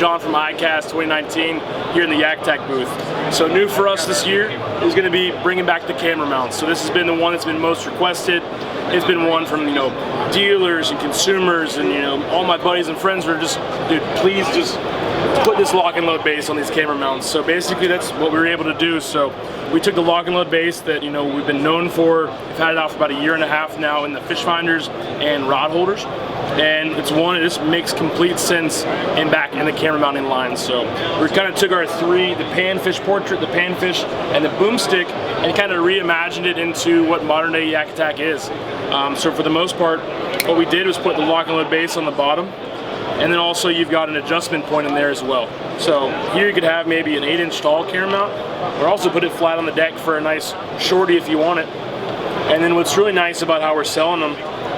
John from YakAttacks 2019 here in the YakAttack booth. So new for us this year is going to be bringing back the camera mounts. So this has been the one that's been most requested. It's been one from, you know, dealers and consumers, and, you know, all my buddies and friends were just, dude, please just put this lock and load base on these camera mounts. So basically that's what we were able to do. So we took the lock and load base that, you know, we've been known for. We've had it out for about 1.5 years now in the fish finders and rod holders. And it's one, it just makes complete sense back in the camera mounting line. So we kind of took our three, the panfish portrait, the panfish, and the boomstick, and kind of reimagined it into what modern day YakAttack is. So for the most part, what we did was put the lock and load base on the bottom, and then also you've got an adjustment point in there as well. So here you could have maybe an 8-inch tall camera mount, or also put it flat on the deck for a nice shorty if you want it. And then what's really nice about how we're selling them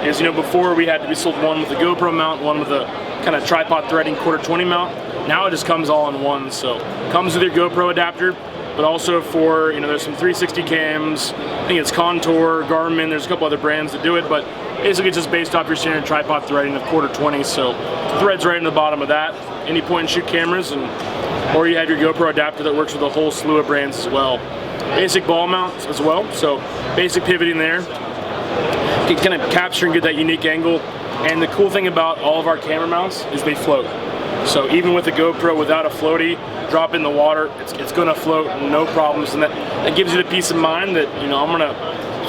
is, you know, before we sold one with the GoPro mount, one with the kind of tripod threading 1/4-20 mount. Now it just comes all in one. So it comes with your GoPro adapter, but also for, you know, there's some 360 cams. I think it's Contour, Garmin, there's a couple other brands that do it, but basically it's just based off your standard tripod threading of 1/4-20. So the thread's right in the bottom of that. Any point and shoot cameras, or you have your GoPro adapter that works with a whole slew of brands as well. Basic ball mounts as well, so basic pivoting there. You can kind of capture and get that unique angle. And the cool thing about all of our camera mounts is they float. So even with the GoPro without a floaty, drop in the water, it's gonna float, no problems. And that gives you the peace of mind that, you know, I'm gonna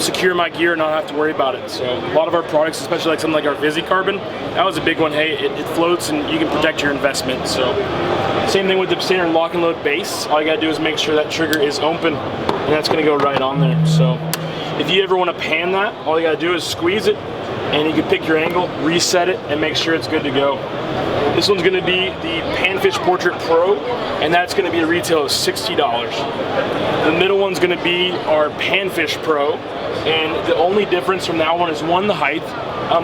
secure my gear and not have to worry about it. So a lot of our products, especially like something like our VisiCarbon, that was a big one. Hey, it floats and you can protect your investment. So same thing with the standard lock and load base. All you gotta do is make sure that trigger is open, and that's gonna go right on there. So if you ever want to pan that, all you gotta do is squeeze it, and you can pick your angle, reset it, and make sure it's good to go. This one's gonna be the Panfish Portrait Pro, and that's gonna be a retail of $60. The middle one's gonna be our Panfish Pro, and the only difference from that one is one, the height,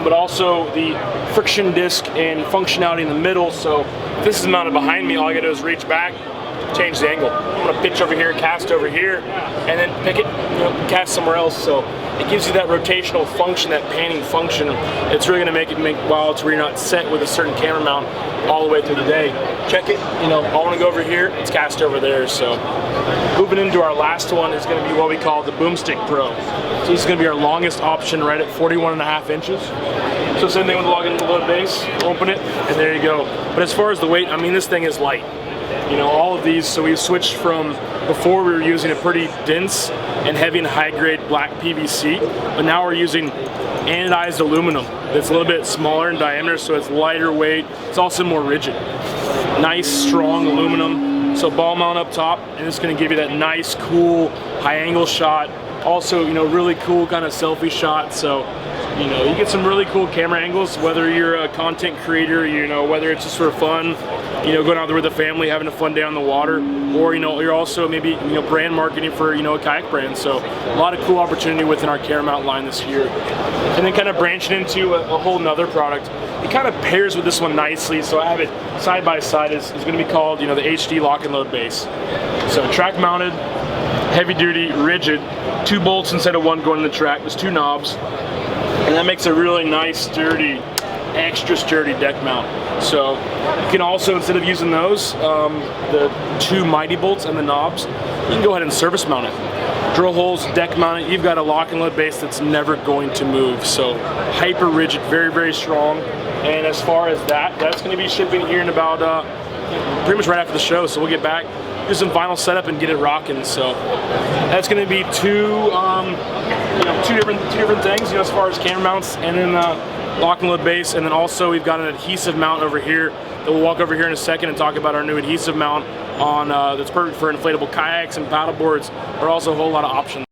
but also the friction disc and functionality in the middle. So if this is mounted behind me, all I gotta do is reach back, change the angle. I'm gonna pitch over here, cast over here, and then pick it, you know, cast somewhere else. So it gives you that rotational function, that panning function. It's really gonna make while it's where you're not set with a certain camera mount all the way through the day. Check it, you know, I wanna go over here, it's cast over there. So moving into our last one is gonna be what we call the Boomstick Pro. So this is gonna be our longest option, right at 41.5 inches. So same thing with the lock and load base, open it, and there you go. But as far as the weight, I mean, this thing is light. You know, all of these, so we've switched from, before we were using a pretty dense and heavy and high grade black PVC, but now we're using anodized aluminum that's a little bit smaller in diameter, so it's lighter weight, it's also more rigid. Nice, strong aluminum, so ball mount up top, and it's gonna give you that nice, cool, high angle shot. Also, you know, really cool kind of selfie shot, so, you know, you get some really cool camera angles, whether you're a content creator, you know, whether it's just for fun, you know, going out there with the family, having a fun day on the water, or, you know, you're also maybe, you know, brand marketing for, you know, a kayak brand. So a lot of cool opportunity within our camera mount line this year. And then kind of branching into a whole nother product. It kind of pairs with this one nicely, so I have it side by side. Is going to be called, you know, the HD lock and load base. So track mounted, heavy duty, rigid, 2 bolts instead of 1 going in the track. There's 2 knobs, and that makes a really nice, sturdy, extra sturdy deck mount. So you can also, instead of using those, the 2 mighty bolts and the knobs, you can go ahead and service mount it. Drill holes, deck mount it, you've got a lock and load base that's never going to move. So hyper rigid, very, very strong. And as far as that's gonna be shipping here in about, pretty much right after the show. So we'll get back, do some final setup and get it rocking. So that's gonna be two different things, you know, as far as camera mounts, and then lock and load base, and then also we've got an adhesive mount over here that we'll walk over here in a second and talk about our new adhesive mount on that's perfect for inflatable kayaks and paddle boards, but also a whole lot of options.